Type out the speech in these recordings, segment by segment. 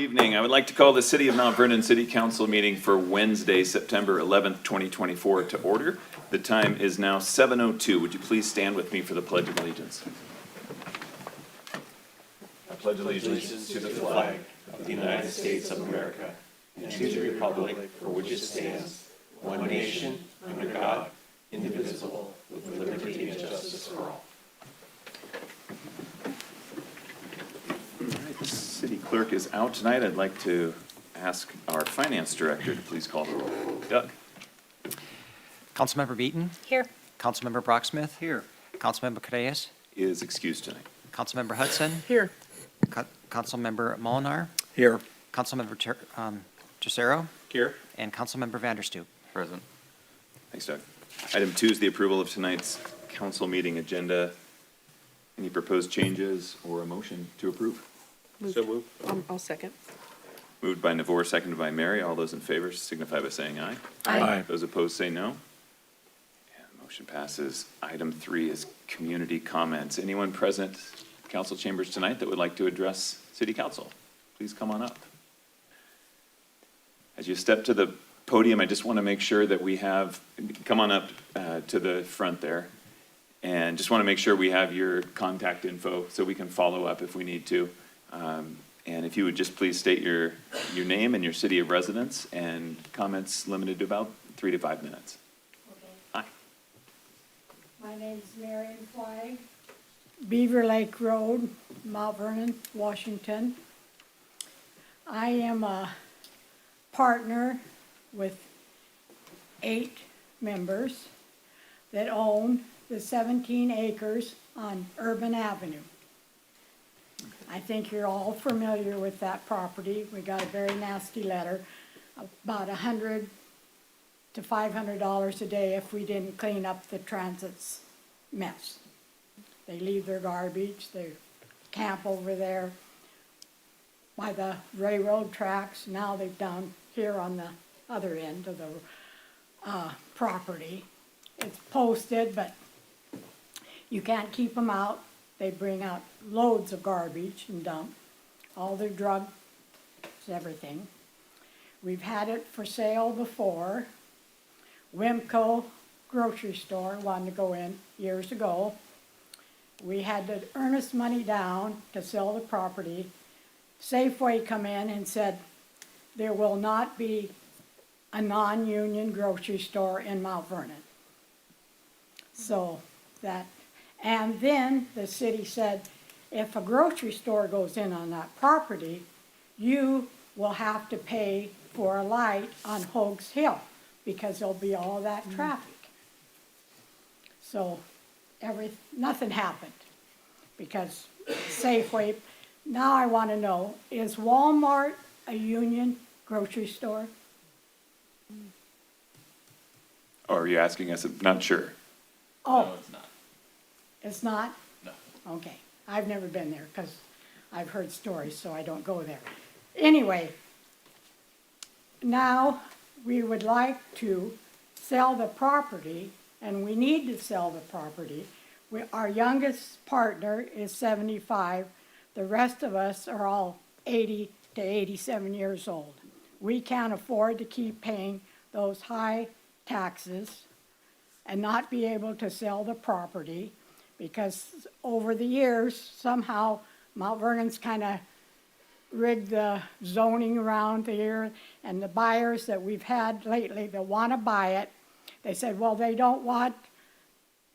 Evening. I would like to call the City of Mount Vernon City Council meeting for Wednesday, September 11th, 2024 to order. The time is now 7:02. Would you please stand with me for the Pledge of Allegiance? I pledge allegiance to the flag of the United States of America and to the republic for which it stands, one nation, under God, indivisible, with liberty and justice for all. The city clerk is out tonight. I'd like to ask our finance director to please call the roll. Doug? Councilmember Beaton? Here. Councilmember Brocksmith? Here. Councilmember Cadeas? Is excused tonight. Councilmember Hudson? Here. Councilmember Molinar? Here. Councilmember Tercero? Here. And Councilmember Vanderstoop? Present. Thanks, Doug. Item 2 is the approval of tonight's council meeting agenda. Any proposed changes or a motion to approve? So moved. I'll second. Moved by Navor, seconded by Mary. All those in favor signify by saying aye. Aye. Those opposed say no. And the motion passes. Item 3 is community comments. Anyone present in council chambers tonight that would like to address city council? Please come on up. As you step to the podium, I just want to make sure that we have, come on up to the front there. And just want to make sure we have your contact info so we can follow up if we need to. And if you would just please state your name and your city of residence, and comments limited to about 3 to 5 minutes. Okay. Hi. My name's Marion Flag, Beaver Lake Road, Mount Vernon, Washington. I am a partner with 8 members that own the 17 acres on Urban Avenue. I think you're all familiar with that property. We got a very nasty letter, about $100 to $500 a day if we didn't clean up the transit's mess. They leave their garbage, they camp over there by the railroad tracks. Now they've down here on the other end of the property. It's posted, but you can't keep them out. They bring out loads of garbage and dump, all their drugs, everything. We've had it for sale before. Wimco grocery store wanted to go in years ago. We had to earnest money down to sell the property. Safeway come in and said there will not be a non-union grocery store in Mount Vernon. So that, and then the city said, if a grocery store goes in on that property, you will have to pay for a light on Hoag's Hill because there'll be all that traffic. So nothing happened because Safeway, now I want to know, is Walmart a union grocery store? Or are you asking us? I'm not sure. Oh, No, it's not. it's not? No. Okay, I've never been there because I've heard stories, so I don't go there. Anyway, now we would like to sell the property, and we need to sell the property. Our youngest partner is 75. The rest of us are all 80 to 87 years old. We can't afford to keep paying those high taxes and not be able to sell the property because over the years, somehow Mount Vernon's kind of rigged the zoning around here, and the buyers that we've had lately that want to buy it, they said, well, they don't want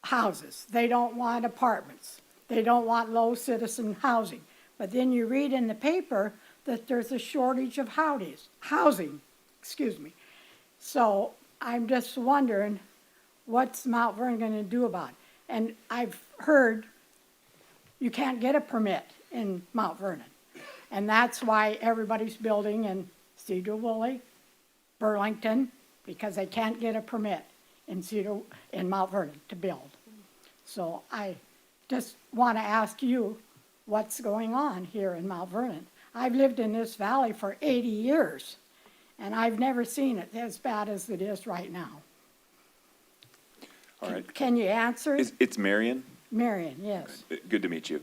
houses, they don't want apartments, they don't want low citizen housing. But then you read in the paper that there's a shortage of housing, excuse me. So I'm just wondering, what's Mount Vernon going to do about it? And I've heard you can't get a permit in Mount Vernon. And that's why everybody's building in Cedar Woolley, Burlington, because they can't get a permit in Mount Vernon to build. So I just want to ask you what's going on here in Mount Vernon. I've lived in this valley for 80 years, and I've never seen it as bad as it is right now. All right. Can you answer? It's Marion? Marion, yes. Good to meet you.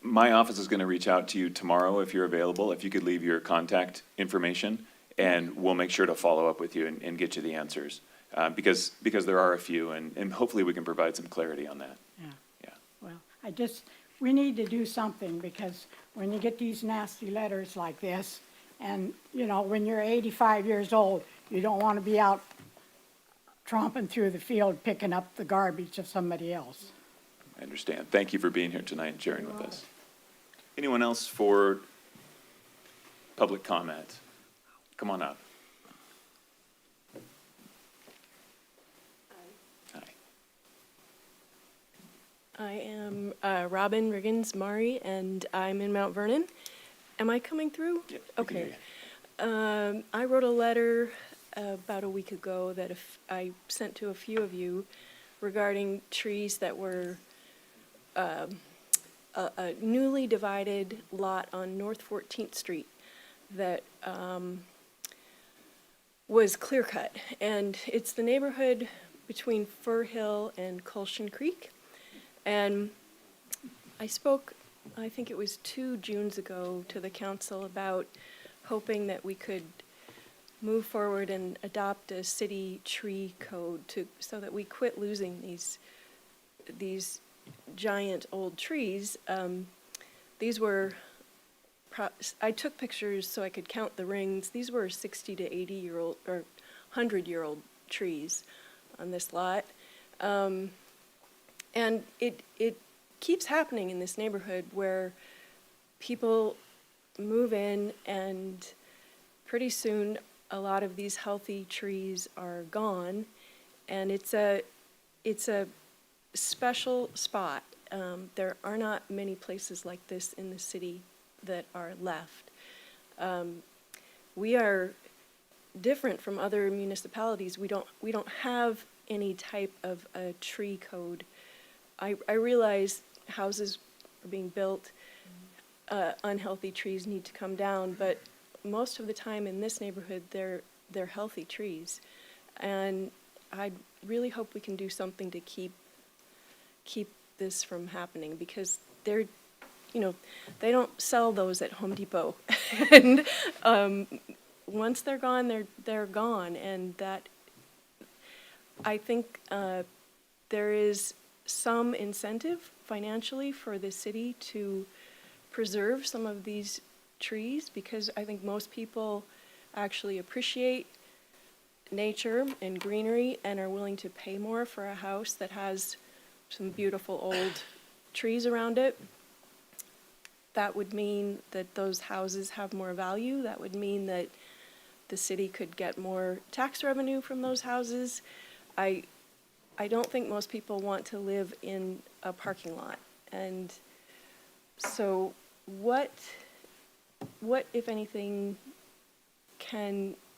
my office is gonna reach out to you tomorrow if you're available, if you could leave your contact information, and we'll make sure to follow up with you and get you the answers. Because there are a few, and hopefully we can provide some clarity on that. Yeah. Yeah. Well, we need to do something, because when you get these nasty letters like this, and, you know, when you're 85 years old, you don't want to be out tromping through the field picking up the garbage of somebody else. I understand. Thank you for being here tonight and sharing with us. Anyone else for public comment? Come on up. Hi. I am Robin Riggins-Mari, and I'm in Mount Vernon. Am I coming through? Yeah, we can hear Okay. I wrote a letter about a week ago that I sent to a few of you regarding trees that were a newly divided lot on North 14th Street that was clear cut. And it's the neighborhood between Fir Hill and Colshan Creek. And I spoke, I think it was 2 Junes ago, to the council about hoping that we could move forward and adopt a city tree code so that we quit losing these giant old trees. These were, I took pictures so I could count the rings. These were 60 to 80-year-old or 100-year-old trees on this lot. And it keeps happening in this neighborhood where people move in, and pretty soon a lot of these healthy trees are gone, and it's a special spot. There are not many places like this in the city that are left. We are different from other municipalities. We don't have any type of a tree code. I realize houses are being built, unhealthy trees need to come down, but most of the time in this neighborhood, they're healthy trees. And I really hope we can do something to keep this from happening, because they don't sell those at Home Depot. And once they're gone, they're gone. And that, I think there is some incentive financially for the city to preserve some of these trees, because I think most people actually appreciate nature and greenery and are willing to pay more for a house that has some beautiful old trees around it. That would mean that those houses have more value. That would mean that the city could get more tax revenue from those houses. I don't think most people want to live in a parking lot. And so what if anything,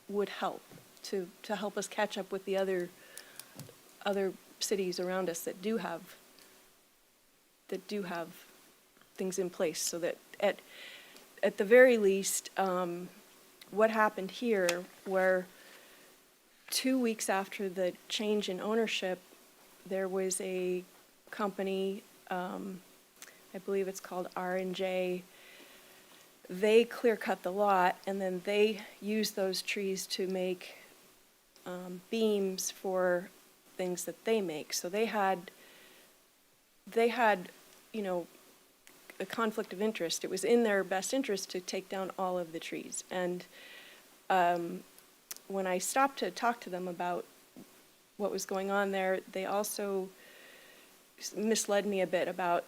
would help to help us catch up with the other cities around us that do have things in place, so that at the very least, what happened here, where 2 weeks after the change in ownership, there was a company, I believe it's called R&J. They clear cut the lot, and then they used those trees to make beams for things that they make. So they had a conflict of interest. It was in their best interest to take down all of the trees. And when I stopped to talk to them about what was going on there, they also misled me a bit about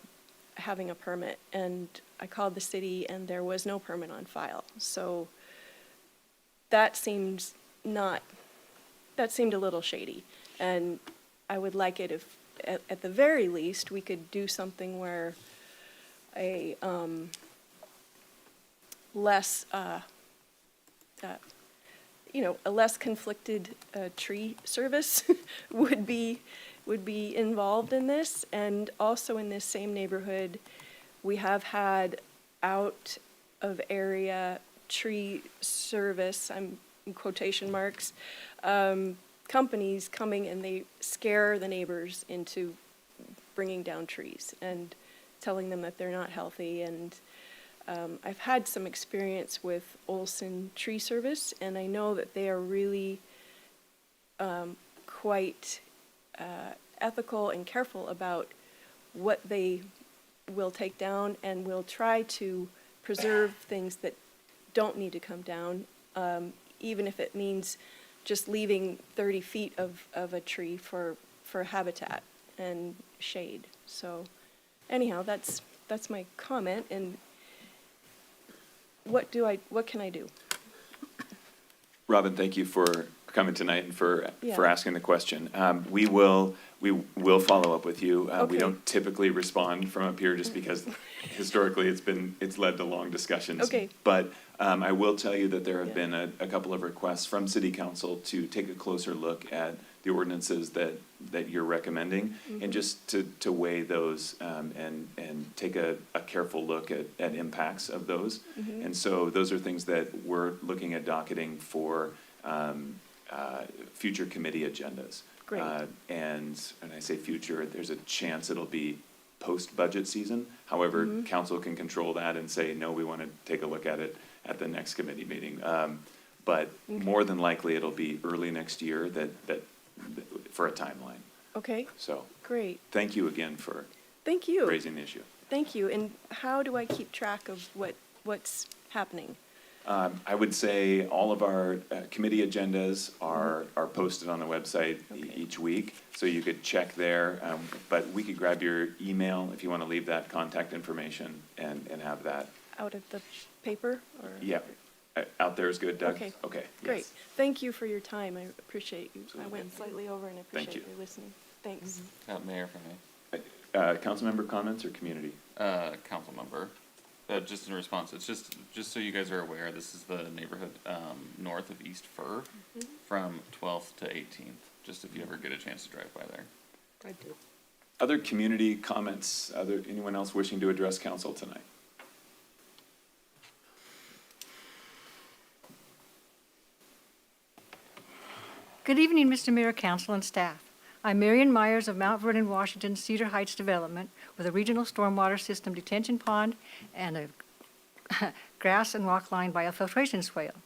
having a permit. And I called the city, and there was no permit on file. So that seemed a little shady. And I would like it if, at the very least, we could do something where a less conflicted tree service would be involved in this. And also in this same neighborhood, we have had out of area tree service, I'm in quotation marks, companies coming, and they scare the neighbors into bringing down trees. And telling them that they're not healthy. And I've had some experience with Olson Tree Service, and I know that they are really quite ethical and careful about what they will take down, and will try to preserve things that don't need to come down, even if it means just leaving 30 feet of a tree for habitat and shade. So anyhow, that's my comment. And what can I do? Robin, thank you for coming tonight and for Yeah. asking the question. We will follow up with you. We Okay. don't typically respond from up here just because historically it's led to long discussions. Okay. But I will tell you that there have been a couple of requests from City Council to take a closer look at the ordinances that you're recommending, and just to weigh those and take a careful look at impacts of those. And so those are things that we're looking at docketing for future committee agendas. Great. And I say future, there's a chance it'll be post-budget season. However, council can control that and say, no, we want to take a look at it at the next committee meeting. But more than likely, it'll be early next year that for a timeline. Okay, So great. thank you again for Thank you. raising the issue. Thank you. And how do I keep track of what's happening? I would say all of our committee agendas are posted on the website Okay. each week, so you could check there. But we could grab your email if you want to leave that contact information and have that. Out of the paper or? Yeah, out there is good, Doug? Okay. Okay. Great. yes. Thank you for your time. I appreciate you. I Absolutely. went slightly over, and I Thank appreciate you. you listening. Thanks. Mayor, for me, Council member comments or community? council member, just in response, it's just so you guys are aware, this is the neighborhood, north of East Fir, from 12th to 18th, just if you ever get a chance to drive by there. I do. Other community comments, anyone else wishing to address council tonight? Good evening, Mr. Mayor, council, and staff. I'm Marion Myers of Mount Vernon, Washington, Cedar Heights Development, with a regional stormwater system detention pond and a grass and rock line biofiltration swale,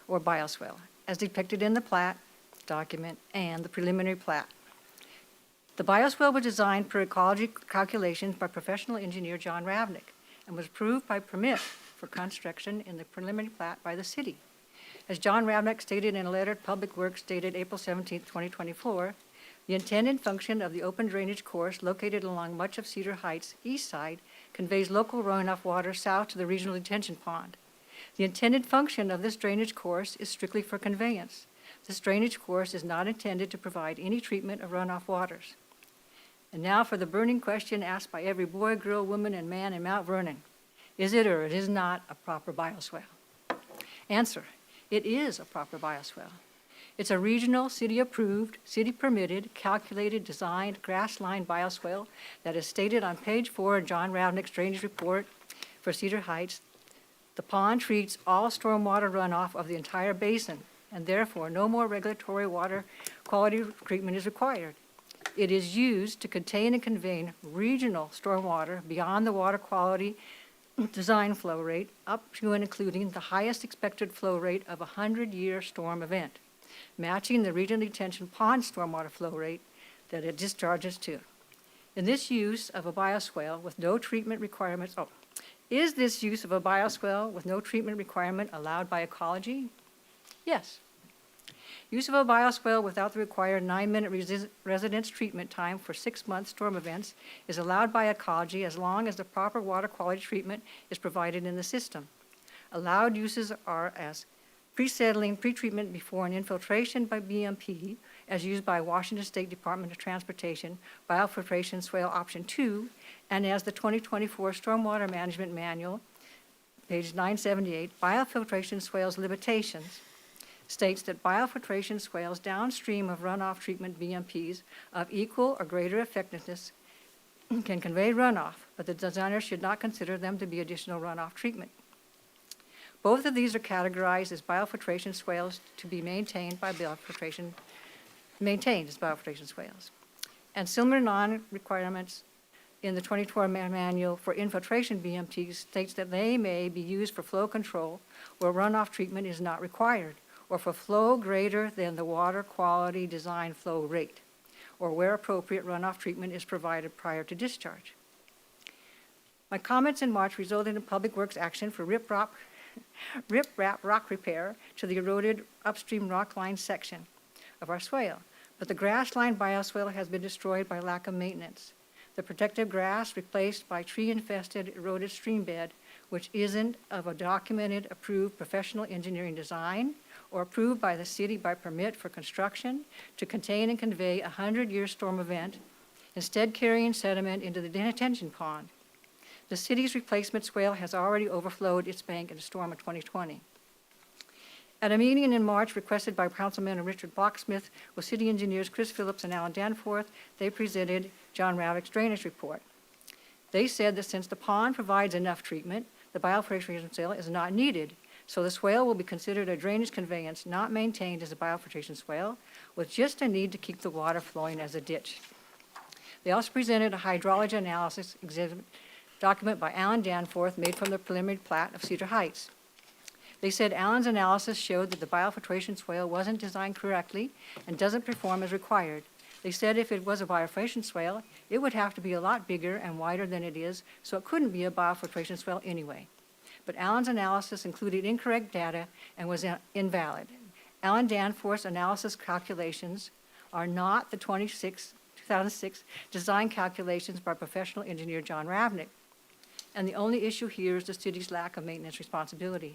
or bioswale, as depicted in the plat document and the preliminary plat. The bioswale was designed per ecology calculations by professional engineer John Ravnick and was approved by permit for construction in the preliminary plat by the city. As John Ravnick stated in a letter to Public Works dated April 17, 2024, the intent and function of the open drainage course located along much of Cedar Heights' east side conveys local runoff water south to the regional detention pond. The intended function of this drainage course is strictly for conveyance. This drainage course is not intended to provide any treatment of runoff waters. And now for the burning question asked by every boy, girl, woman, and man in Mount Vernon. Is it or it is not a proper bioswale? Answer: it is a proper bioswale. It's a regional, city-approved, city-permitted, calculated, designed, grass-lined bioswale that is stated on page 4 of John Ravnick's drainage report for Cedar Heights. The pond treats all stormwater runoff of the entire basin, and therefore no more regulatory water quality treatment is required. It is used to contain and convey regional stormwater beyond the water quality design flow rate up to and including the highest expected flow rate of a 100-year storm event, matching the regional detention pond stormwater flow rate that it discharges to. In this use of a bioswale with no treatment requirements, is this use of a bioswale with no treatment requirement allowed by ecology? Yes. Use of a bioswale without the required 9-minute residence treatment time for 6-month storm events is allowed by ecology as long as the proper water quality treatment is provided in the system. Allowed uses are as pre-settling, pre-treatment before an infiltration by BMP, as used by Washington State Department of Transportation, biofiltration swale option 2, and as the 2024 Stormwater Management Manual, page 978, biofiltration swales limitations, states that biofiltration swales downstream of runoff treatment BMPs of equal or greater effectiveness can convey runoff, but the designer should not consider them to be additional runoff treatment. Both of these are categorized as biofiltration swales to be maintained as biofiltration swales. And similar non-requirements in the 2012 manual for infiltration BMTs states that they may be used for flow control where runoff treatment is not required, or for flow greater than the water quality design flow rate, or where appropriate runoff treatment is provided prior to discharge. My comments in March resulted in public works action for riprap rock repair to the eroded upstream rock line section of our swale, but the grass-lined bioswale has been destroyed by lack of maintenance. The protective grass replaced by tree-infested eroded stream bed, which isn't of a documented, approved professional engineering design or approved by the city by permit for construction to contain and convey a 100-year storm event, instead carrying sediment into the detention pond. The city's replacement swale has already overflowed its bank in the storm of 2020. At a meeting in March requested by Councilman Richard Blocksmith with city engineers Chris Phillips and Alan Danforth, they presented John Ravlich's drainage report. They said that since the pond provides enough treatment, the biofiltration swale is not needed, so the swale will be considered a drainage conveyance not maintained as a biofiltration swale, with just a need to keep the water flowing as a ditch. They also presented a hydrology analysis exhibit document by Alan Danforth made from the preliminary plat of Cedar Heights. They said Alan's analysis showed that the biofiltration swale wasn't designed correctly and doesn't perform as required. They said if it was a biofiltration swale, it would have to be a lot bigger and wider than it is, so it couldn't be a biofiltration swale anyway. But Alan's analysis included incorrect data and was invalid. Alan Danforth's analysis calculations are not the 2006 design calculations by professional engineer John Ravlich. And the only issue here is the city's lack of maintenance responsibility.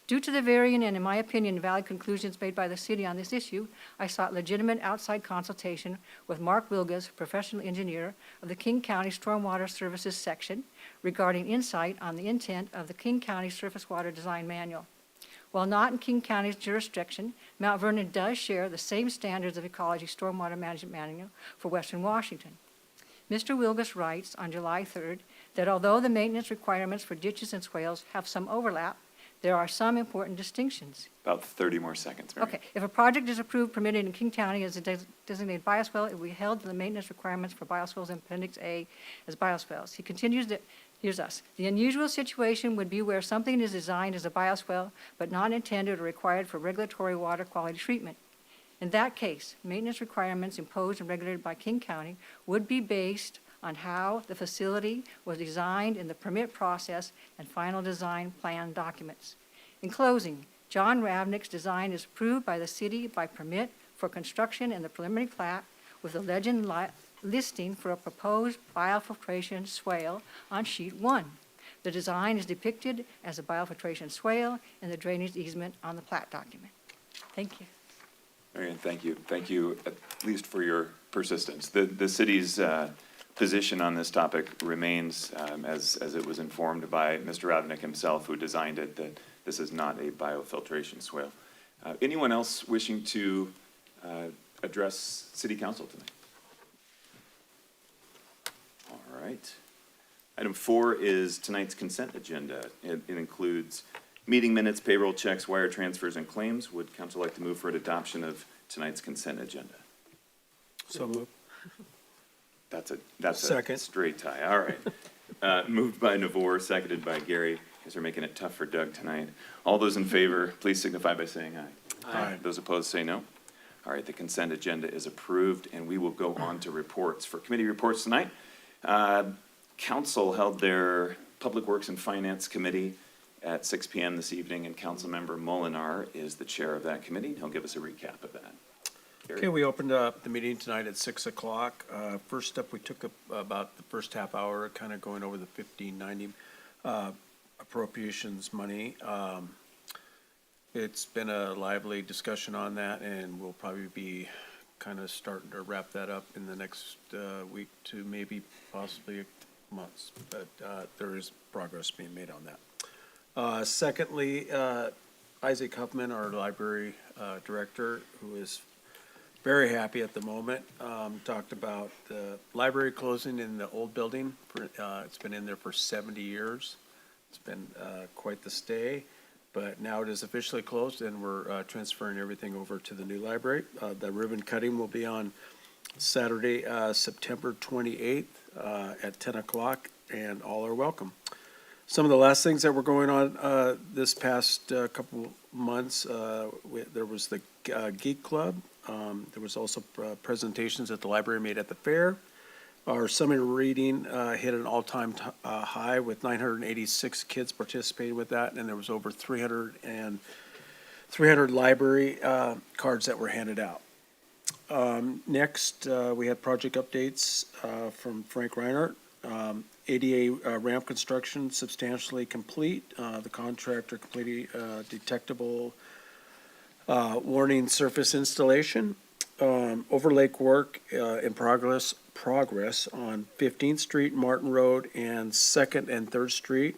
Due to the varying and, in my opinion, valid conclusions made by the city on this issue, I sought legitimate outside consultation with Mark Wilgus, professional engineer of the King County Stormwater Services section, regarding insight on the intent of the King County Surface Water Design Manual. While not in King County's jurisdiction, Mount Vernon does share the same standards of ecology stormwater management manual for Western Washington. Mr. Wilgus writes on July 3rd that although the maintenance requirements for ditches and swales have some overlap, there are some important distinctions. About 30 more seconds, Mary. Okay, if a project is approved, permitted in King County as a designated bioswale, it will be held to the maintenance requirements for bioswales in Appendix A as bioswales. He continues that, here's us. The unusual situation would be where something is designed as a bioswale, but not intended or required for regulatory water quality treatment. In that case, maintenance requirements imposed and regulated by King County would be based on how the facility was designed in the permit process and final design plan documents. In closing, John Ravlich's design is approved by the city by permit for construction in the preliminary plat with a legend listing for a proposed biofiltration swale on sheet 1. The design is depicted as a biofiltration swale in the drainage easement on the plat document. Thank you. Marion, thank you. Thank you at least for your persistence. The city's position on this topic remains, as it was informed by Mr. Ravlich himself, who designed it, that this is not a biofiltration swale. Anyone else wishing to address City Council tonight? All right. Item 4 is tonight's consent agenda. It includes meeting minutes, payroll checks, wire transfers, and claims. Would council like to move for an adoption of tonight's consent agenda? So moved. That's Second. a straight tie. All right. Moved by Navor, seconded by Gary. Guys are making it tough for Doug tonight. All those in favor, please signify by saying aye. Aye. Those opposed say no. All right, the consent agenda is approved, and we will go on to reports. For committee reports tonight, council held their Public Works and Finance Committee at 6 p.m. this evening, and Councilmember Molinar is the chair of that committee. He'll give us a recap of that. Gary? Okay, we opened up the meeting tonight at 6 o'clock. First up, we took about the first half hour, kind of going over the 1590 appropriations money. It's been a lively discussion on that, and we'll probably be kind of starting to wrap that up in the next week to maybe possibly months, but there is progress being made on that. Secondly, Isaac Huffman, our library director, who is very happy at the moment, talked about the library closing in the old building. It's been in there for 70 years. It's been quite the stay, but now it is officially closed, and we're transferring everything over to the new library. The ribbon cutting will be on Saturday, September 28th at 10 o'clock, and all are welcome. Some of the last things that were going on this past couple months, there was the Geek Club. There was also presentations at the library made at the fair. Our summer reading hit an all-time high with 986 kids participating with that, and there was over 300 library cards that were handed out. Next, we had project updates from Frank Reinhardt. ADA ramp construction substantially complete. The contractor completed detectable warning surface installation. Overlake work in progress on 15th Street, Martin Road, and 2nd and 3rd Street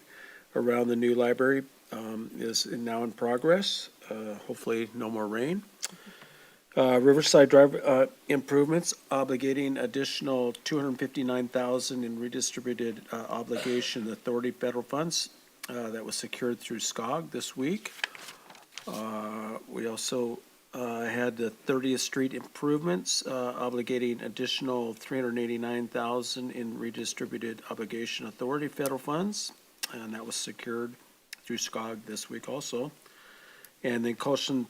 around the new library is now in progress. Hopefully no more rain. Riverside Drive improvements obligating additional $259,000 in redistributed obligation authority federal funds that was secured through SCOG this week. We also had the 30th Street improvements obligating additional $389,000 in redistributed obligation authority federal funds, and that was secured through SCOG this week also. And then Colson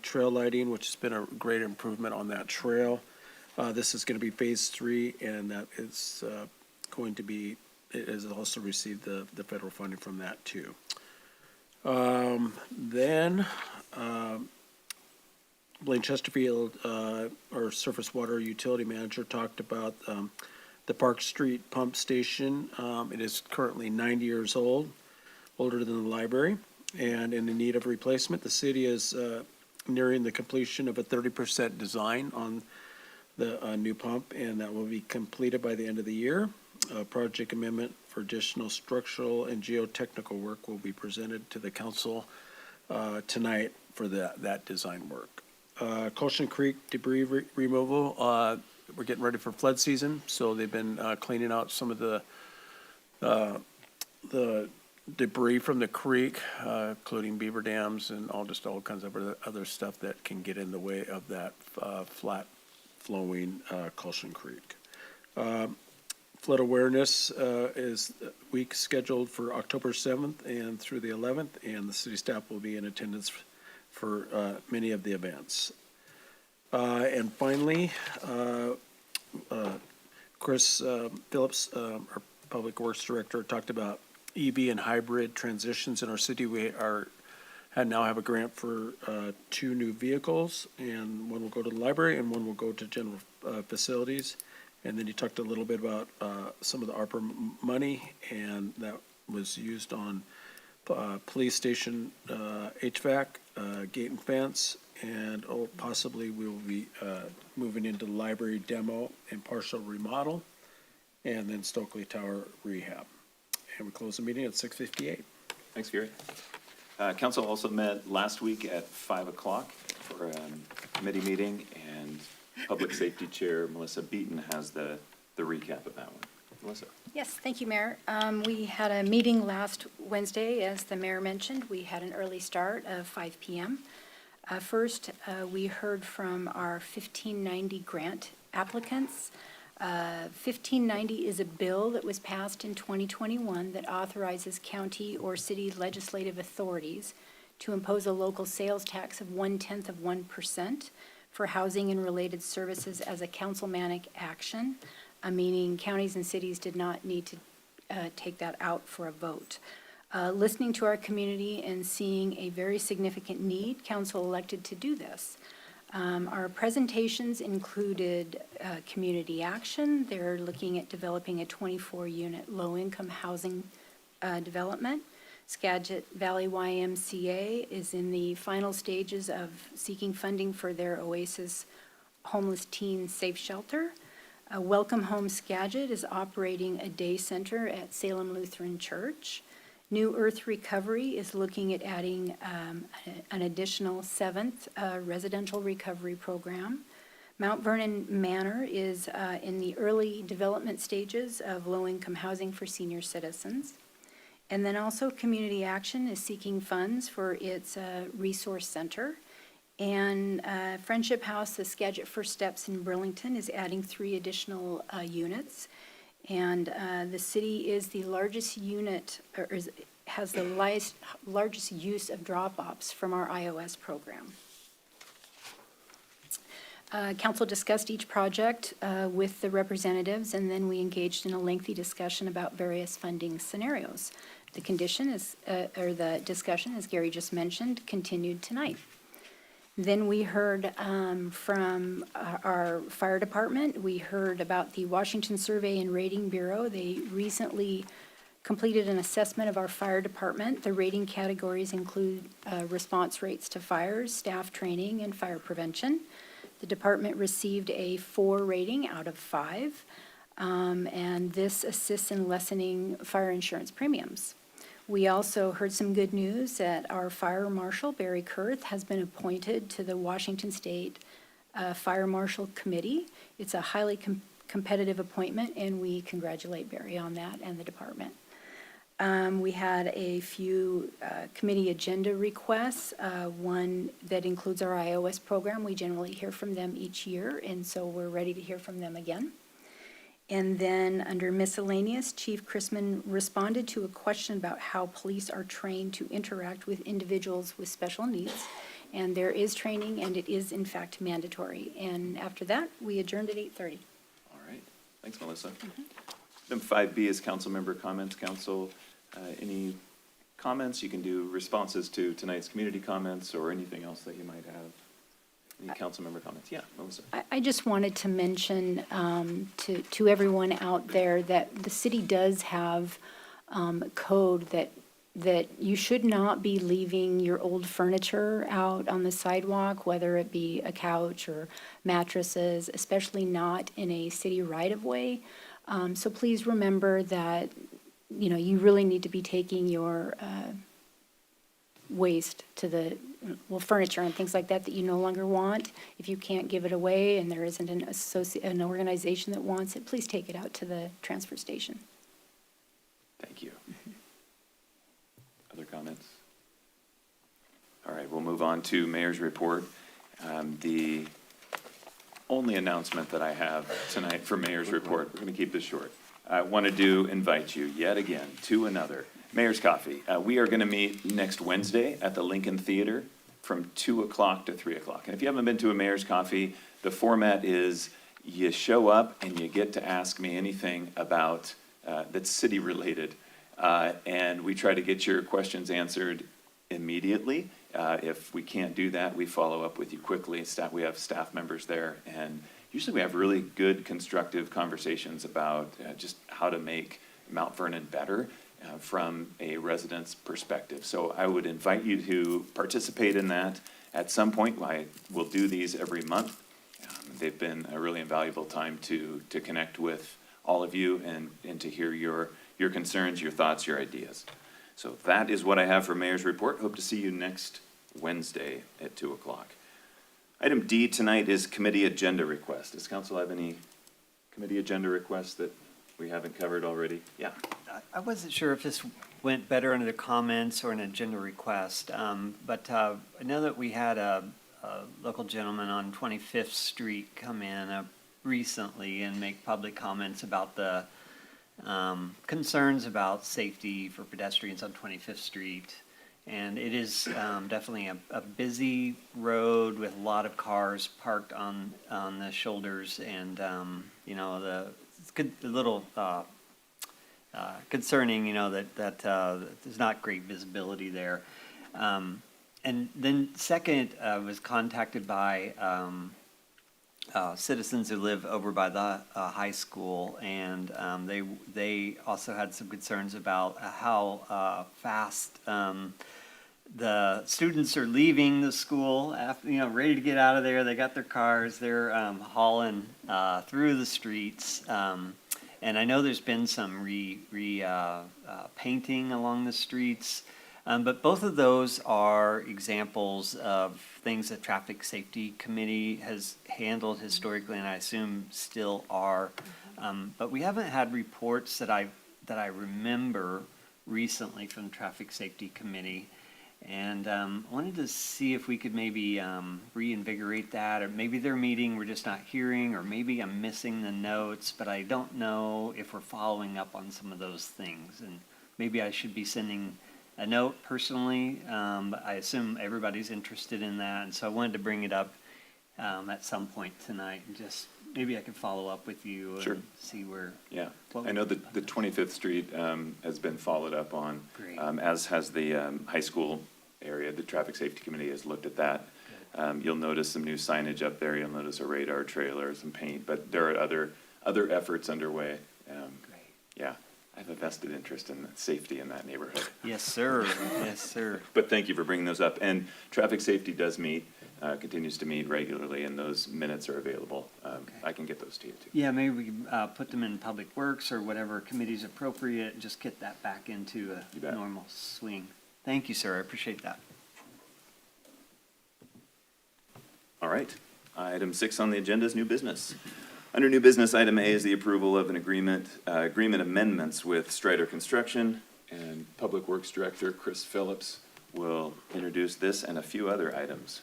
trail lighting, which has been a great improvement on that trail. This is going to be phase 3, and that is going to be, it has also received the federal funding from that too. Then Blaine Chesterfield, our surface water utility manager, talked about the Park Street pump station. It is currently 90 years old, older than the library, and in the need of replacement. The city is nearing the completion of a 30% design on the new pump, and that will be completed by the end of the year. Project amendment for additional structural and geotechnical work will be presented to the council tonight for that design work. Colson Creek debris removal, we're getting ready for flood season, so they've been cleaning out some of the debris from the creek, including beaver dams and all kinds of other stuff that can get in the way of that flat flowing Colson Creek. Flood awareness is week scheduled for October 7th and through the 11th, and the city staff will be in attendance for many of the events. And finally, Chris Phillips, our Public Works Director, talked about EV and hybrid transitions in our city. We now have a grant for 2 new vehicles, and one will go to the library and one will go to general facilities. And then he talked a little bit about some of the ARPA money, and that was used on police station HVAC, gate and fence, and possibly we will be moving into the library demo and partial remodel, and then Stokely Tower rehab. And we close the meeting at 6:58. Thanks, Gary. Council also met last week at 5 o'clock for a committee meeting, and Public Safety Chair Melissa Beaton has the recap of that one. Melissa. Yes, thank you, Mayor. We had a meeting last Wednesday, as the mayor mentioned. We had an early start of 5 p.m. First, we heard from our 1590 grant applicants. 1590 is a bill that was passed in 2021 that authorizes county or city legislative authorities to impose a local sales tax of 0.1% for housing and related services as a councilmanic action, meaning counties and cities did not need to take that out for a vote. Listening to our community and seeing a very significant need, council elected to do this. Our presentations included community action. They're looking at developing a 24-unit low-income housing development. Skagit Valley YMCA is in the final stages of seeking funding for their Oasis Homeless Teen Safe Shelter. Welcome Home Skagit is operating a day center at Salem Lutheran Church. New Earth Recovery is looking at adding an additional 7th residential recovery program. Mount Vernon Manor is in the early development stages of low-income housing for senior citizens. And then also Community Action is seeking funds for its resource center. And Friendship House, the Skagit First Steps in Burlington, is adding 3 additional units. And the city is the largest unit, or has the largest use of drop-offs from our iOS program. Council discussed each project with the representatives, and then we engaged in a lengthy discussion about various funding scenarios. The condition is, or the discussion, as Gary just mentioned, continued tonight. Then we heard from our fire department. We heard about the Washington Survey and Rating Bureau. They recently completed an assessment of our fire department. The rating categories include response rates to fires, staff training, and fire prevention. The department received a 4 rating out of 5, and this assists in lessening fire insurance premiums. We also heard some good news that our fire marshal, Barry Kurth, has been appointed to the Washington State Fire Marshal Committee. It's a highly competitive appointment, and we congratulate Barry on that and the department. We had a few committee agenda requests, one that includes our iOS program. We generally hear from them each year, and so we're ready to hear from them again. And then under miscellaneous, Chief Chrisman responded to a question about how police are trained to interact with individuals with special needs. And there is training, and it is in fact mandatory. And after that, we adjourned at 8:30. All right, thanks, Melissa. Item 5B is council member comments. Council, any comments? You can do responses to tonight's community comments or anything else that you might have. Any council member comments? Yeah, Melissa. I just wanted to mention to everyone out there that the city does have code that you should not be leaving your old furniture out on the sidewalk, whether it be a couch or mattresses, especially not in a city right-of-way. So please remember that, you know, you really need to be taking your waste to the, well, furniture and things like that you no longer want. If you can't give it away and there isn't an organization that wants it, please take it out to the transfer station. Thank you. Other comments? All right, we'll move on to mayor's report. The only announcement that I have tonight for mayor's report, we're going to keep this short. I wanted to invite you yet again to another Mayor's Coffee. We are going to meet next Wednesday at the Lincoln Theater from 2 o'clock to 3 o'clock. And if you haven't been to a Mayor's Coffee, the format is you show up and you get to ask me anything about that's city related. And we try to get your questions answered immediately. If we can't do that, we follow up with you quickly. We have staff members there, and usually we have really good, constructive conversations about just how to make Mount Vernon better from a resident's perspective. So I would invite you to participate in that at some point. We'll do these every month. They've been a really invaluable time to connect with all of you and to hear your concerns, your thoughts, your ideas. So that is what I have for Mayor's Report. Hope to see you next Wednesday at 2 o'clock. Item D tonight is committee agenda request. Does council have any committee agenda requests that we haven't covered already? Yeah. I wasn't sure if this went better under the comments or an agenda request, but I know that we had a local gentleman on 25th Street come in recently and make public comments about the concerns about safety for pedestrians on 25th Street. And it is definitely a busy road with a lot of cars parked on the shoulders, and you know, it's good, a little concerning, you know, that there's not great visibility there. And then second, I was contacted by citizens who live over by the high school, and they also had some concerns about how fast the students are leaving the school, after, you know, ready to get out of there. They got their cars, they're hauling through the streets. And I know there's been some painting along the streets. But both of those are examples of things that Traffic Safety Committee has handled historically, and I assume still are. But we haven't had reports that I remember recently from the Traffic Safety Committee. And wanted to see if we could maybe reinvigorate that, or maybe their meeting we're just not hearing, or maybe I'm missing the notes, but I don't know if we're following up on some of those things. And maybe I should be sending a note personally, but I assume everybody's interested in that. And so I wanted to bring it up at some point tonight, and just maybe I could follow up with you Sure. and see where. Yeah, what I know we that the 25th Street has been followed up on, Great. as has the high school area. The Traffic Safety Committee has looked at that. You'll notice some new signage up there. You'll notice a radar trailer, some paint, but there are other efforts underway. Great. Yeah, I have a vested interest in safety in that neighborhood. Yes, sir. Yes, sir. But thank you for bringing those up. And traffic safety does meet, continues to meet regularly, and those minutes are available. I can get those to you too. Yeah, maybe we can put them in Public Works or whatever committee's appropriate, and just get that back into You a bet. normal swing. Thank you, sir. I appreciate that. All right. Item 6 on the agenda is new business. Under new business, item A is the approval of an agreement amendments with Strider Construction, and Public Works Director Chris Phillips will introduce this and a few other items.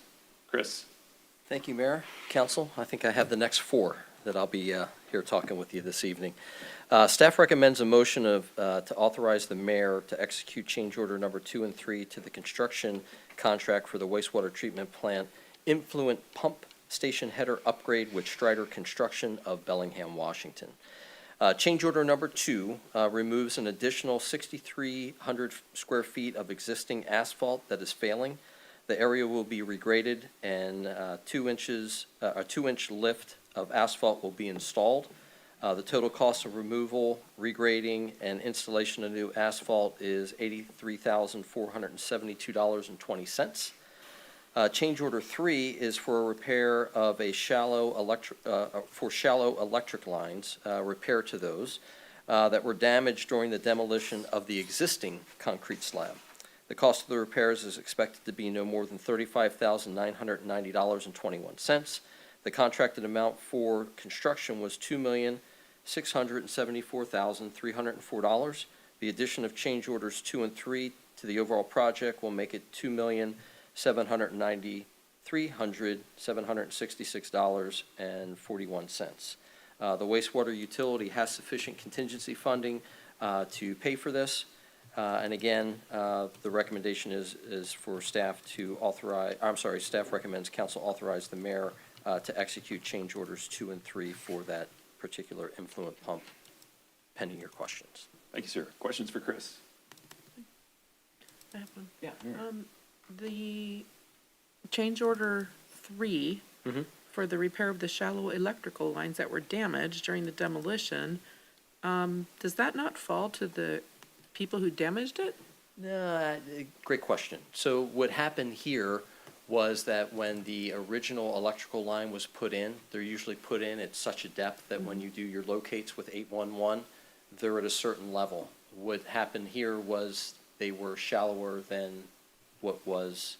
Chris? Thank you, Mayor, Council. I think I have the next 4 that I'll be here talking with you this evening. Staff recommends a motion to authorize the mayor to execute change order number 2 and 3 to the construction contract for the wastewater treatment plant influent pump station header upgrade with Strider Construction of Bellingham, Washington. Change order number 2 removes an additional 6,300 square feet of existing asphalt that is failing. The area will be regraded, and a 2-inch lift of asphalt will be installed. The total cost of removal, regrading, and installation of new asphalt is $83,472.20. Change order 3 is for a repair of shallow electric lines, repair to those that were damaged during the demolition of the existing concrete slab. The cost of the repairs is expected to be no more than $35,990.21. The contracted amount for construction was $2,674,304. The addition of change orders 2 and 3 to the overall project will make it $2,793,766.41. The wastewater utility has sufficient contingency funding to pay for this. And again, the recommendation is for staff to authorize, staff recommends council authorize the mayor to execute change orders 2 and 3 for that particular influent pump, pending your questions. Thank you, sir. Questions for Chris? I have one. Yeah. The change order 3 for the repair of the shallow electrical lines that were damaged during the demolition, does that not fall to the people who damaged it? Great question. So what happened here was that when the original electrical line was put in, they're usually put in at such a depth that when you do your locates with 811, they're at a certain level. What happened here was they were shallower than what was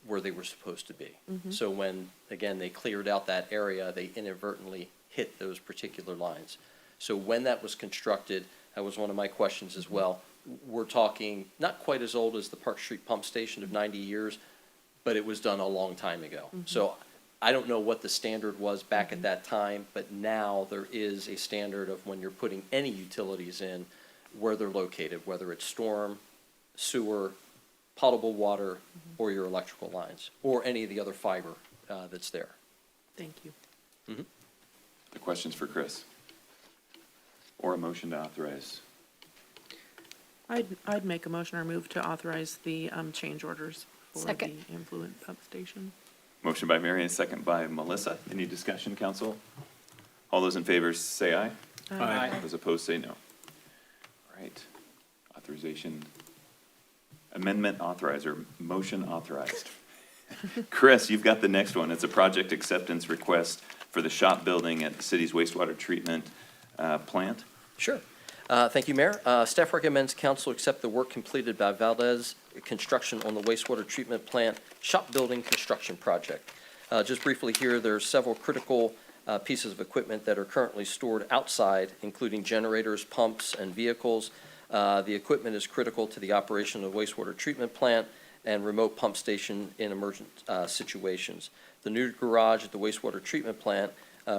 where they were supposed to be. So when, again, they cleared out that area, they inadvertently hit those particular lines. So when that was constructed, that was one of my questions as well. We're talking not quite as old as the Park Street Pump Station of 90 years, but it was done a long time ago. So I don't know what the standard was back at that time, but now there is a standard of when you're putting any utilities in, where they're located, whether it's storm, sewer, potable water, or your electrical lines, or any of the other fiber that's there. Thank you. The questions for Chris? Or a motion to authorize? I'd make a motion or move to authorize the change orders for the Second. influent pump station. Motion by Mary and second by Melissa. Any discussion, council? All those in favor say aye. Aye. Those opposed say no. All right. Authorization, amendment authorized, or motion authorized. Chris, you've got the next one. It's a project acceptance request for the shop building at the city's wastewater treatment plant. Sure. Thank you, Mayor. Staff recommends council accept the work completed by Valdez Construction on the wastewater treatment plant shop building construction project. Just briefly here, there are several critical pieces of equipment that are currently stored outside, including generators, pumps, and vehicles. The equipment is critical to the operation of the wastewater treatment plant and remote pump station in emergent situations. The new garage at the wastewater treatment plant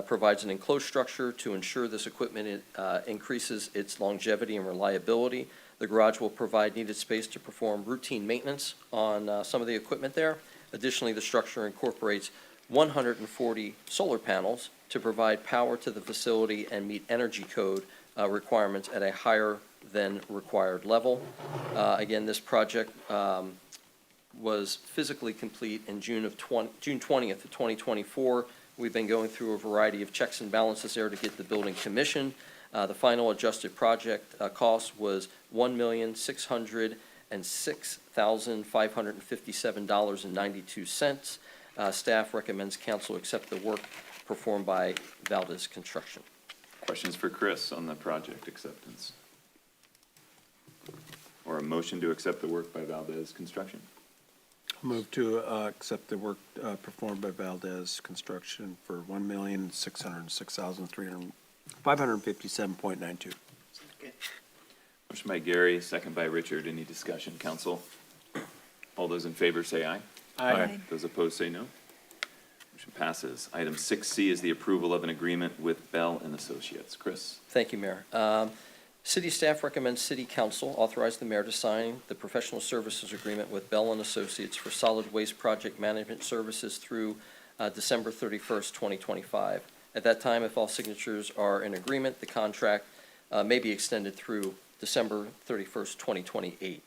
provides an enclosed structure to ensure this equipment increases its longevity and reliability. The garage will provide needed space to perform routine maintenance on some of the equipment there. Additionally, the structure incorporates 140 solar panels to provide power to the facility and meet energy code requirements at a higher than required level. Again, this project was physically complete in June 20th of 2024. We've been going through a variety of checks and balances there to get the building commissioned. The final adjusted project cost was $1,606,557.92. Staff recommends council accept the work performed by Valdez Construction. Questions for Chris on the project acceptance? Or a motion to accept the work by Valdez Construction? Move to accept the work performed by Valdez Construction for $1,606,557.92. Motion by Gary, second by Richard. Any discussion, council? All those in favor say aye. Aye. Those opposed say no. Motion passes. Item 6C is the approval of an agreement with Bell and Associates. Chris? Thank you, Mayor. City staff recommends City Council authorize the mayor to sign the professional services agreement with Bell and Associates for solid waste project management services through December 31st, 2025. At that time, if all signatures are in agreement, the contract may be extended through December 31st, 2028.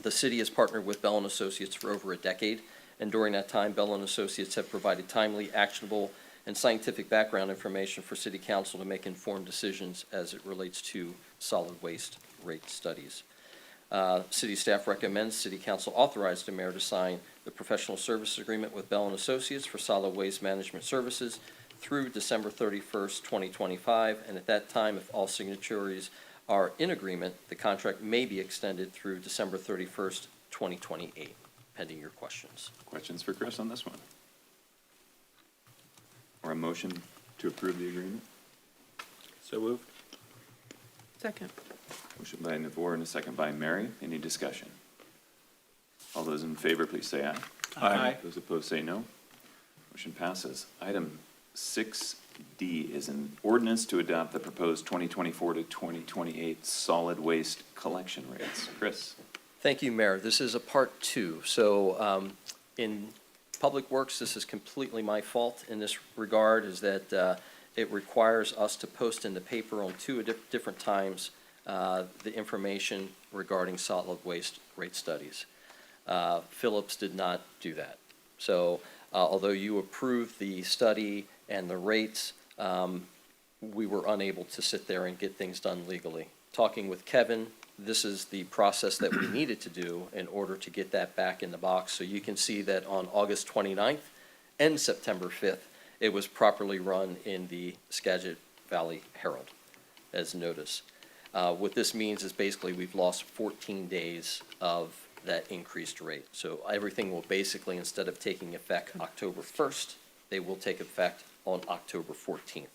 The city has partnered with Bell and Associates for over a decade, and during that time, Bell and Associates have provided timely, actionable, and scientific background information for City Council to make informed decisions as it relates to solid waste rate studies. City staff recommends City Council authorize the mayor to sign the professional services agreement with Bell and Associates for solid waste management services through December 31st, 2025, and at that time, if all signatories are in agreement, the contract may be extended through December 31st, 2028, pending your questions. Questions for Chris on this one? Or a motion to approve the agreement? So moved. Second. Motion by Navor and a second by Mary. Any discussion? All those in favor, please say aye. Aye. Those opposed say no. Motion passes. Item 6D is an ordinance to adopt the proposed 2024 to 2028 solid waste collection rates. Chris? Thank you, Mayor. This is a part two. So in Public Works, this is completely my fault in this regard, is that it requires us to post in the paper on two different times the information regarding solid waste rate studies. Phillips did not do that. So although you approved the study and the rates, we were unable to sit there and get things done legally. Talking with Kevin, this is the process that we needed to do in order to get that back in the box. So you can see that on August 29th and September 5th, it was properly run in the Skagit Valley Herald as notice. What this means is basically we've lost 14 days of that increased rate. So everything will basically, instead of taking effect October 1st, they will take effect on October 14th.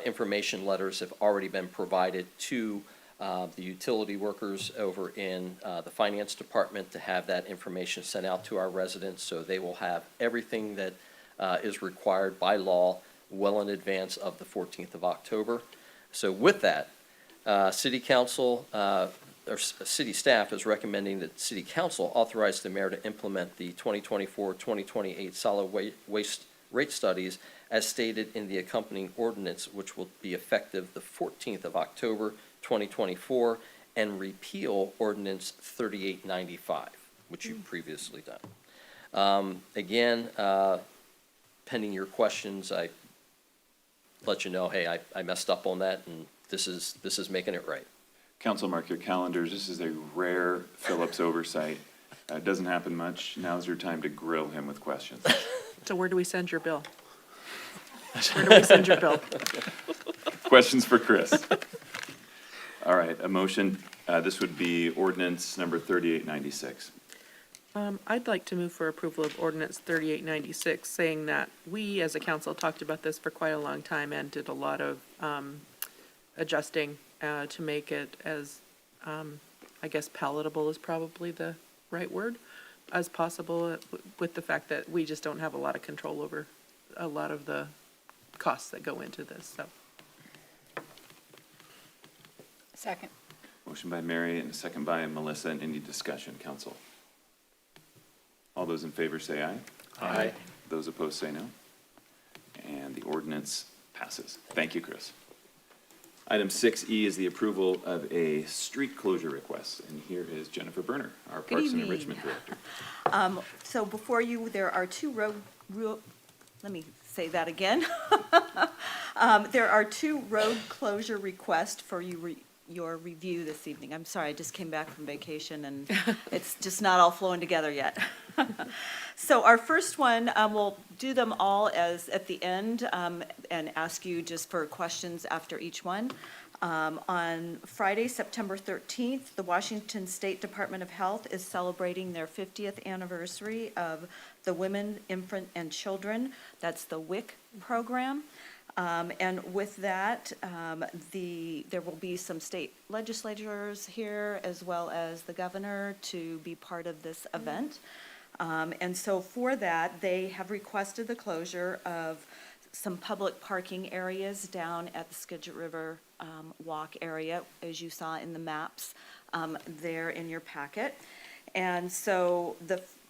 Information letters have already been provided to the utility workers over in the finance department to have that information sent out to our residents, so they will have everything that is required by law well in advance of the 14th of October. So with that, City Council, or City staff is recommending that City Council authorize the mayor to implement the 2024-2028 solid waste rate studies as stated in the accompanying ordinance, which will be effective the 14th of October, 2024, and repeal ordinance 3895, which you've previously done. Again, pending your questions, I let you know, hey, I messed up on that, and this is making it right. Council, mark your calendars. This is a rare Phillips oversight. It doesn't happen much. Now's your time to grill him with questions. So where do we send your bill? Where do we send your bill? Questions for Chris? All right, a motion, this would be ordinance number 3896. I'd like to move for approval of ordinance 3896, saying that we, as a council, talked about this for quite a long time and did a lot of adjusting to make it as I guess palatable is probably the right word, as possible, with the fact that we just don't have a lot of control over a lot of the costs that go into this, so. Second. Motion by Mary and a second by Melissa. And any discussion, council? All those in favor say aye. Aye. Those opposed say no. And the ordinance passes. Thank you, Chris. Item 6E is the approval of a street closure request. And here is Jennifer Berner, our Good Parks and evening. Enrichment Director. So before you, there are two let me say that again. There are two road closure requests for your review this evening. I'm sorry, I just came back from vacation and it's just not all flowing together yet. So our first one, we'll do them all as at the end and ask you just for questions after each one. On Friday, September 13th, the Washington State Department of Health is celebrating their 50th anniversary of the Women, Infant, and Children. That's the WIC program. And with that, there will be some state legislators here as well as the governor to be part of this event. And so for that, they have requested the closure of some public parking areas down at the Skidget River Walk area, as you saw in the maps there in your packet. And so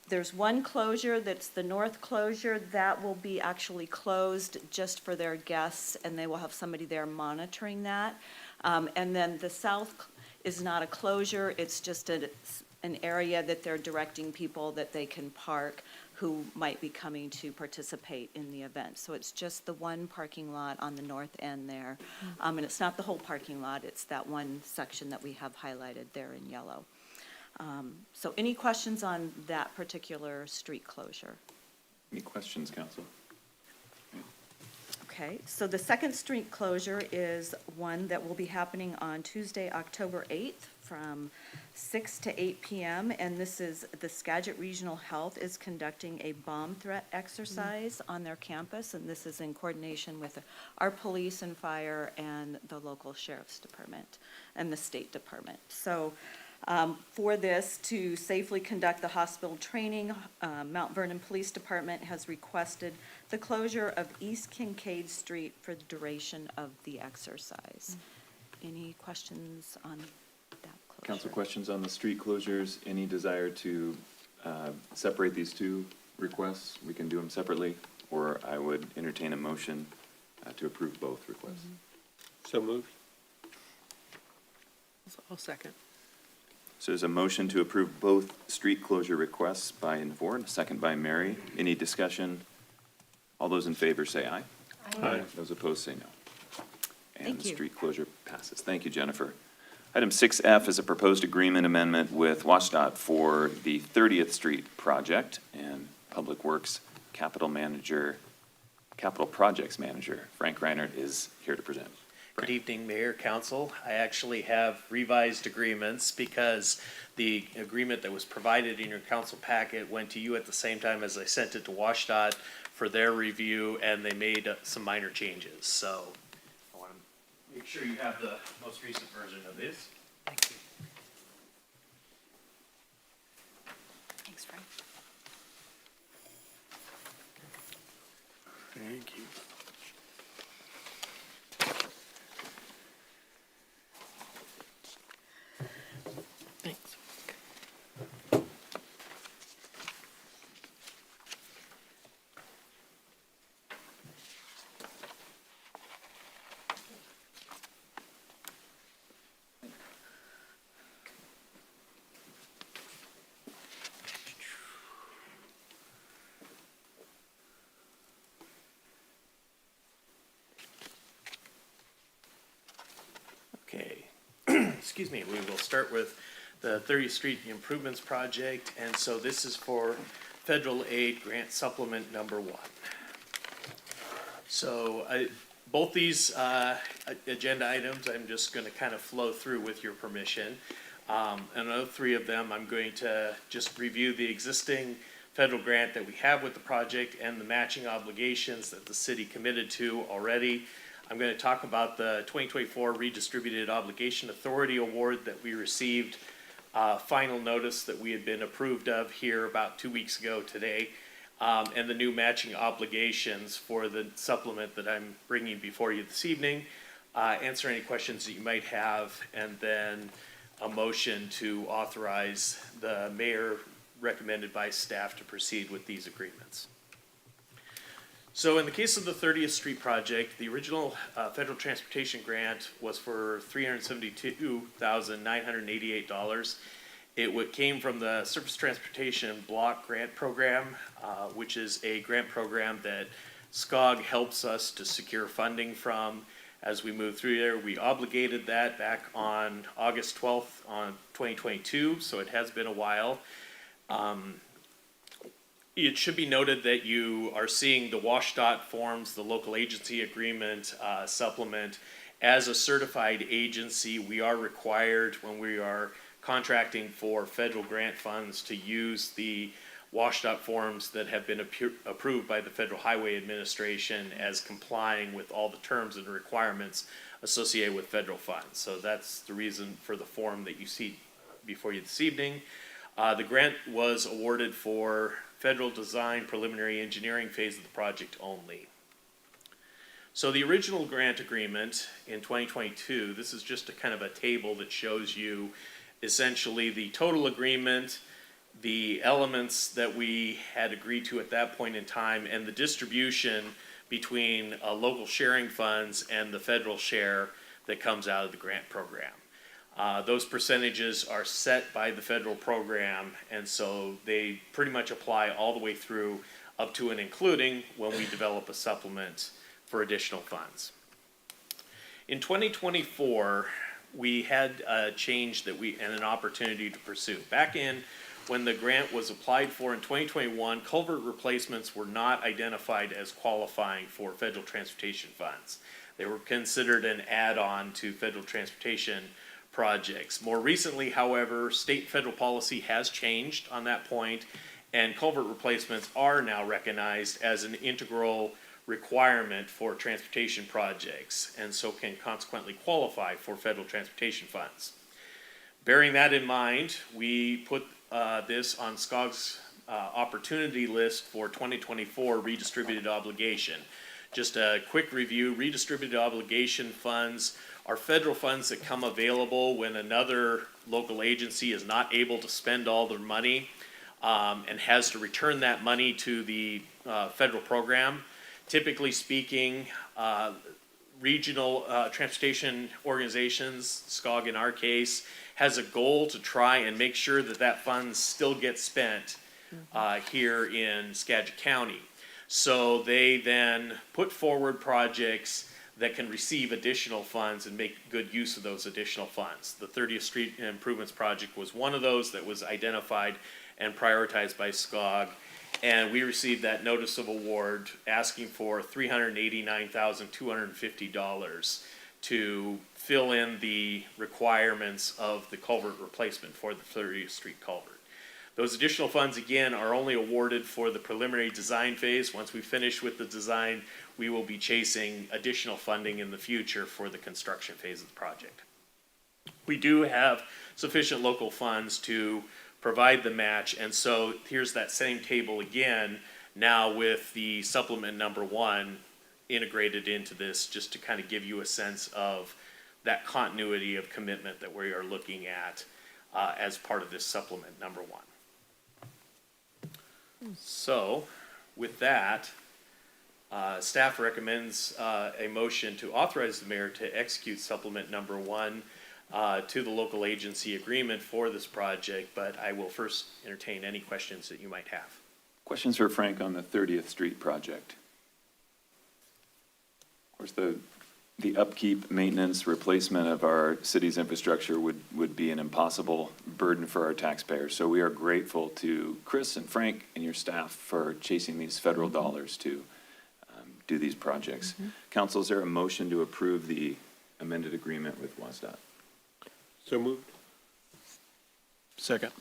there's one closure, that's the north closure, that will be actually closed just for their guests, and they will have somebody there monitoring that. And then the south is not a closure, it's just an area that they're directing people that they can park who might be coming to participate in the event. So it's just the one parking lot on the north end there. And it's not the whole parking lot, it's that one section that we have highlighted there in yellow. So any questions on that particular street closure? Any questions, council? Okay, so the second street closure is one that will be happening on Tuesday, October 8th from 6 to 8 p.m. And this is the Skagit Regional Health is conducting a bomb threat exercise on their campus. And this is in coordination with our police and fire and the local sheriff's department and the state department. So for this, to safely conduct the hospital training, Mount Vernon Police Department has requested the closure of East Kincaid Street for the duration of the exercise. Any questions on that closure? Council, questions on the street closures? Any desire to separate these two requests? We can do them separately, or I would entertain a motion to approve both requests. So moved. I'll second. So there's a motion to approve both street closure requests by Navor, and a second by Mary. Any discussion? All those in favor say aye. Aye. Those opposed say no. And Thank the you. street closure passes. Thank you, Jennifer. Item 6F is a proposed agreement amendment with WashDOT for the 30th Street project, and Public Works Capital Projects Manager, Frank Reinert, is here to present. Good evening, Mayor, Council. I actually have revised agreements because the agreement that was provided in your council packet went to you at the same time as I sent it to WashDOT for their review, and they made some minor changes. So I want to make sure you have the most recent version of this. Thank you. Thanks, Frank. Thank you. Thanks. Okay, excuse me, we will start with the 30th Street Improvements Project, and so this is for federal aid grant supplement number 1. So both these agenda items, I'm just gonna kind of flow through with your permission. And of 3 of them, I'm going to just review the existing federal grant that we have with the project and the matching obligations that the city committed to already. I'm going to talk about the 2024 Redistributed Obligation Authority Award that we received final notice that we had been approved of here about 2 weeks ago today, and the new matching obligations for the supplement that I'm bringing before you this evening. Answer any questions that you might have, and then a motion to authorize the mayor, recommended by staff, to proceed with these agreements. So in the case of the 30th Street project, the original federal transportation grant was for $372,988. It came from the Surface Transportation Block Grant Program, which is a grant program that SCOG helps us to secure funding from as we move through there. We obligated that back on August 12th on 2022, so it has been a while. It should be noted that you are seeing the WashDOT forms, the local agency agreement supplement. As a certified agency, we are required, when we are contracting for federal grant funds, to use the WashDOT forms that have been approved by the Federal Highway Administration as complying with all the terms and requirements associated with federal funds. So that's the reason for the form that you see before you this evening. The grant was awarded for federal design preliminary engineering phase of the project only. So the original grant agreement in 2022, this is just a kind of a table that shows you essentially the total agreement, the elements that we had agreed to at that point in time, and the distribution between local sharing funds and the federal share that comes out of the grant program. Those percentages are set by the federal program, and so they pretty much apply all the way through up to and including when we develop a supplement for additional funds. In 2024, we had a change and an opportunity to pursue. Back in when the grant was applied for in 2021, culvert replacements were not identified as qualifying for federal transportation funds. They were considered an add-on to federal transportation projects. More recently, however, state and federal policy has changed on that point, and culvert replacements are now recognized as an integral requirement for transportation projects, and so can consequently qualify for federal transportation funds. Bearing that in mind, we put this on SCOG's opportunity list for 2024 redistributed obligation. Just a quick review: redistributed obligation funds are federal funds that come available when another local agency is not able to spend all their money and has to return that money to the federal program. Typically speaking, regional transportation organizations, SCOG in our case, has a goal to try and make sure that that fund still gets spent here in Skagit County. So they then put forward projects that can receive additional funds and make good use of those additional funds. The 30th Street Improvements Project was one of those that was identified and prioritized by SCOG, and we received that notice of award asking for $389,250 to fill in the requirements of the culvert replacement for the 30th Street culvert. Those additional funds, again, are only awarded for the preliminary design phase. Once we finish with the design, we will be chasing additional funding in the future for the construction phase of the project. We do have sufficient local funds to provide the match, and so here's that same table again, now with the supplement number 1 integrated into this, just to kind of give you a sense of that continuity of commitment that we are looking at as part of this supplement number 1. So, with that, staff recommends a motion to authorize the mayor to execute supplement number 1 to the local agency agreement for this project, but I will first entertain any questions that you might have. Questions for Frank on the 30th Street project? Of course, the upkeep, maintenance, replacement of our city's infrastructure would be an impossible burden for our taxpayers. So we are grateful to Chris and Frank and your staff for chasing these federal dollars to do these projects. Council, is there a motion to approve the amended agreement with WSDOT? So moved. Second.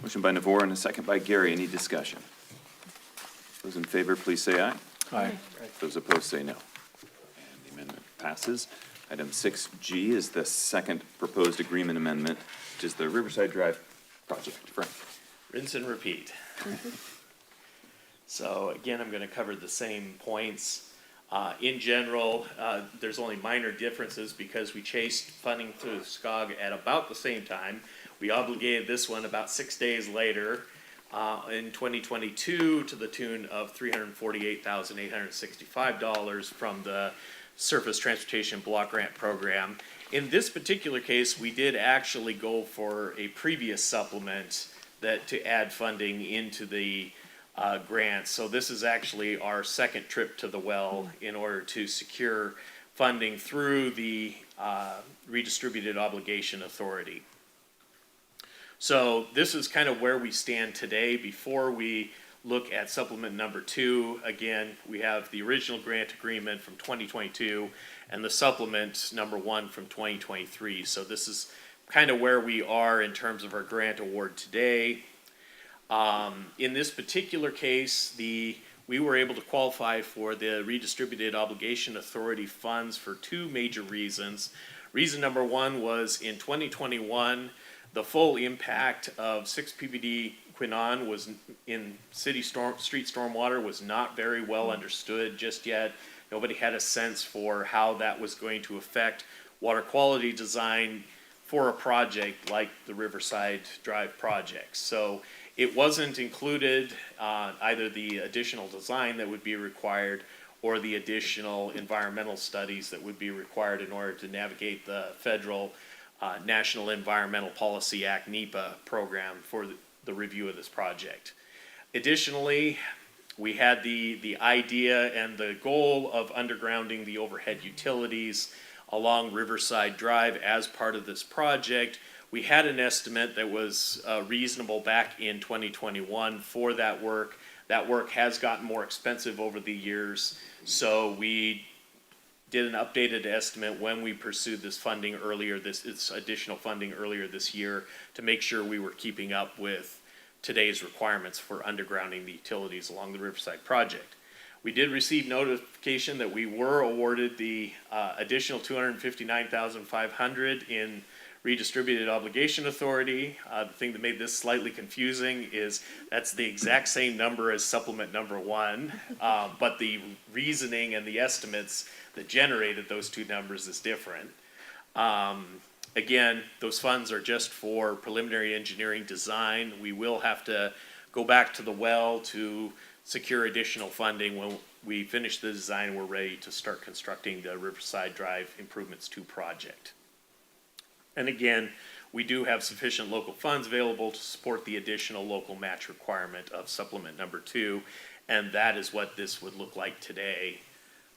Motion by Navarre and a second by Gary. Any discussion? Those in favor, please say aye. Aye. Those opposed, say no. And the passes. Item 6G is the second proposed agreement amendment, which is the Riverside Drive project. Frank. Rinse and repeat. So again, I'm gonna cover the same points. In general, there's only minor differences because we chased funding through SCOG at about the same time. We obligated this one about 6 days later, in 2022 to the tune of $348,865 from the Surface Transportation Block Grant Program. In this particular case, we did actually go for a previous supplement to add funding into the grant. So this is actually our second trip to the well in order to secure funding through the Redistributed Obligation Authority. So this is kind of where we stand today. Before we look at supplement number 2, again, we have the original grant agreement from 2022 and the supplement number 1 from 2023. So this is kind of where we are in terms of our grant award today. In this particular case, we were able to qualify for the Redistributed Obligation Authority funds for 2 major reasons. Reason number 1 was in 2021, the full impact of 6 ppd Quinon was in street stormwater was not very well understood just yet. Nobody had a sense for how that was going to affect water quality design for a project like the Riverside Drive project. So it wasn't included, either the additional design that would be required or the additional environmental studies that would be required in order to navigate the federal National Environmental Policy Act, NEPA program for the review of this project. Additionally, we had the idea and the goal of undergrounding the overhead utilities along Riverside Drive as part of this project. We had an estimate that was reasonable back in 2021 for that work. That work has gotten more expensive over the years, so we did an updated estimate when we pursued this funding earlier, this additional funding earlier this year to make sure we were keeping up with today's requirements for undergrounding the utilities along the Riverside project. We did receive notification that we were awarded the additional $259,500 in Redistributed Obligation Authority. The thing that made this slightly confusing is that's the exact same number as supplement number 1, but the reasoning and the estimates that generated those 2 numbers is different. Again, those funds are just for preliminary engineering design. We will have to go back to the well to secure additional funding when we finish the design and we're ready to start constructing the Riverside Drive Improvements 2 project. And again, we do have sufficient local funds available to support the additional local match requirement of supplement number 2, and that is what this would look like today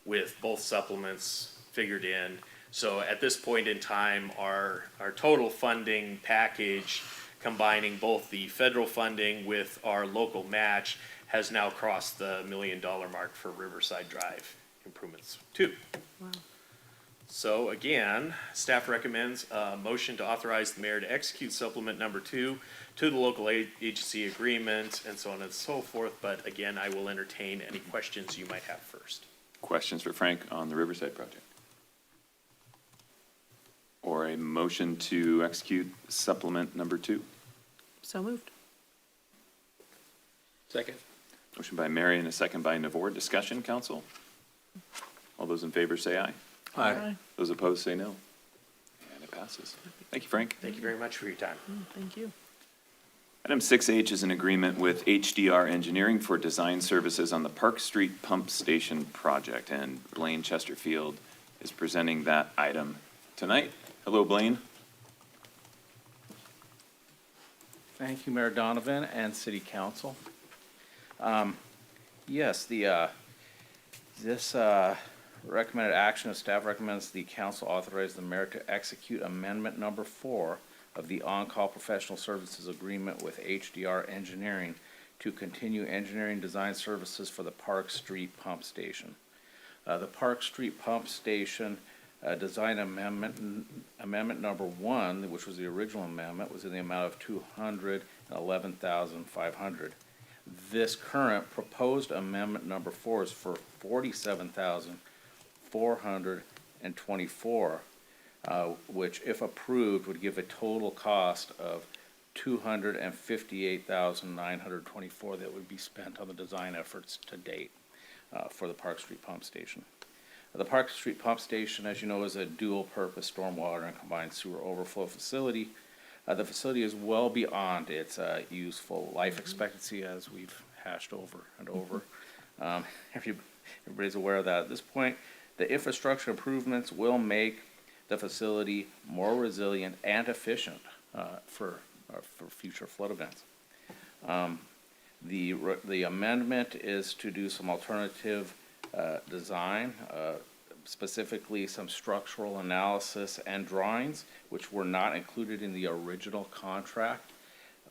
with both supplements figured in. So at this point in time, our total funding package, combining both the federal funding with our local match, has now crossed the $1 million mark for Riverside Drive Improvements 2. Wow. So again, staff recommends a motion to authorize the mayor to execute supplement number 2 to the local agency agreement and so on and so forth. But again, I will entertain any questions you might have first. Questions for Frank on the Riverside project? Or a motion to execute supplement number 2? So moved. Second. Motion by Mary and a second by Navor. Discussion, council? All those in favor say aye. Aye. Those opposed say no. And it passes. Thank you, Frank. Thank you very much for your time. Thank you. Item 6H is an agreement with HDR Engineering for design services on the Park Street Pump Station project, and Blaine Chesterfield is presenting that item tonight. Hello, Blaine. Thank you, Mayor Donovan and City Council. Yes, this recommended action of staff recommends the council authorize the mayor to execute amendment number 4 of the on-call professional services agreement with HDR Engineering to continue engineering design services for the Park Street Pump Station. The Park Street Pump Station design amendment number 1, which was the original amendment, was in the amount of $211,500. This current proposed amendment number 4 is for $47,400 and 24, which, if approved, would give a total cost of $258,924 that would be spent on the design efforts to date for the Park Street Pump Station. The Park Street Pump Station, as you know, is a dual-purpose stormwater and combined sewer overflow facility. The facility is well beyond its useful life expectancy, as we've hashed over and over. Everybody's aware of that at this point. The infrastructure improvements will make the facility more resilient and efficient for future flood events. The amendment is to do some alternative design, specifically some structural analysis and drawings, which were not included in the original contract,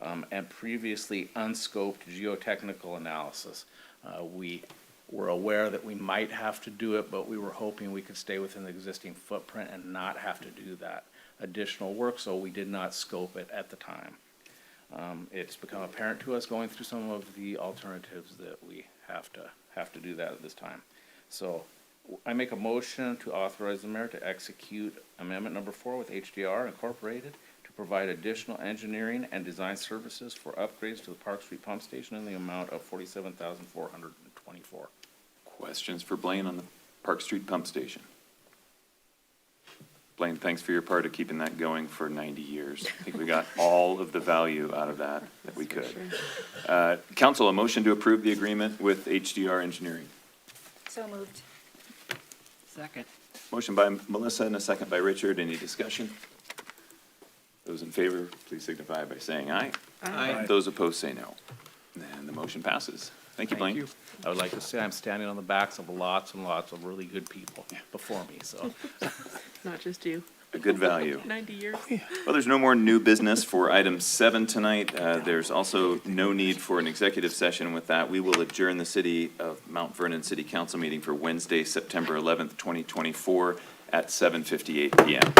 and previously unscoped geotechnical analysis. We were aware that we might have to do it, but we were hoping we could stay within the existing footprint and not have to do that additional work, so we did not scope it at the time. It's become apparent to us going through some of the alternatives that we have to do that at this time. So I make a motion to authorize the mayor to execute amendment number 4 with HDR Incorporated to provide additional engineering and design services for upgrades to the Park Street Pump Station in the amount of $47,424. Questions for Blaine on the Park Street Pump Station? Blaine, thanks for your part of keeping that going for 90 years. I think we got all of the value out of that we could. Council, a motion to approve the agreement with HDR Engineering. So moved. Second. Motion by Melissa and a second by Richard. Any discussion? Those in favor, please signify by saying aye. Aye. Those opposed say no. And the motion passes. Thank you, Blaine. I would like to say I'm standing on the backs of lots and lots of really good people before me, so. Not just you. A good value. 90 years. Well, there's no more new business for item 7 tonight. There's also no need for an executive session. With that, we will adjourn the City of Mount Vernon City Council meeting for Wednesday, September 11th, 2024 at 7:58 PM.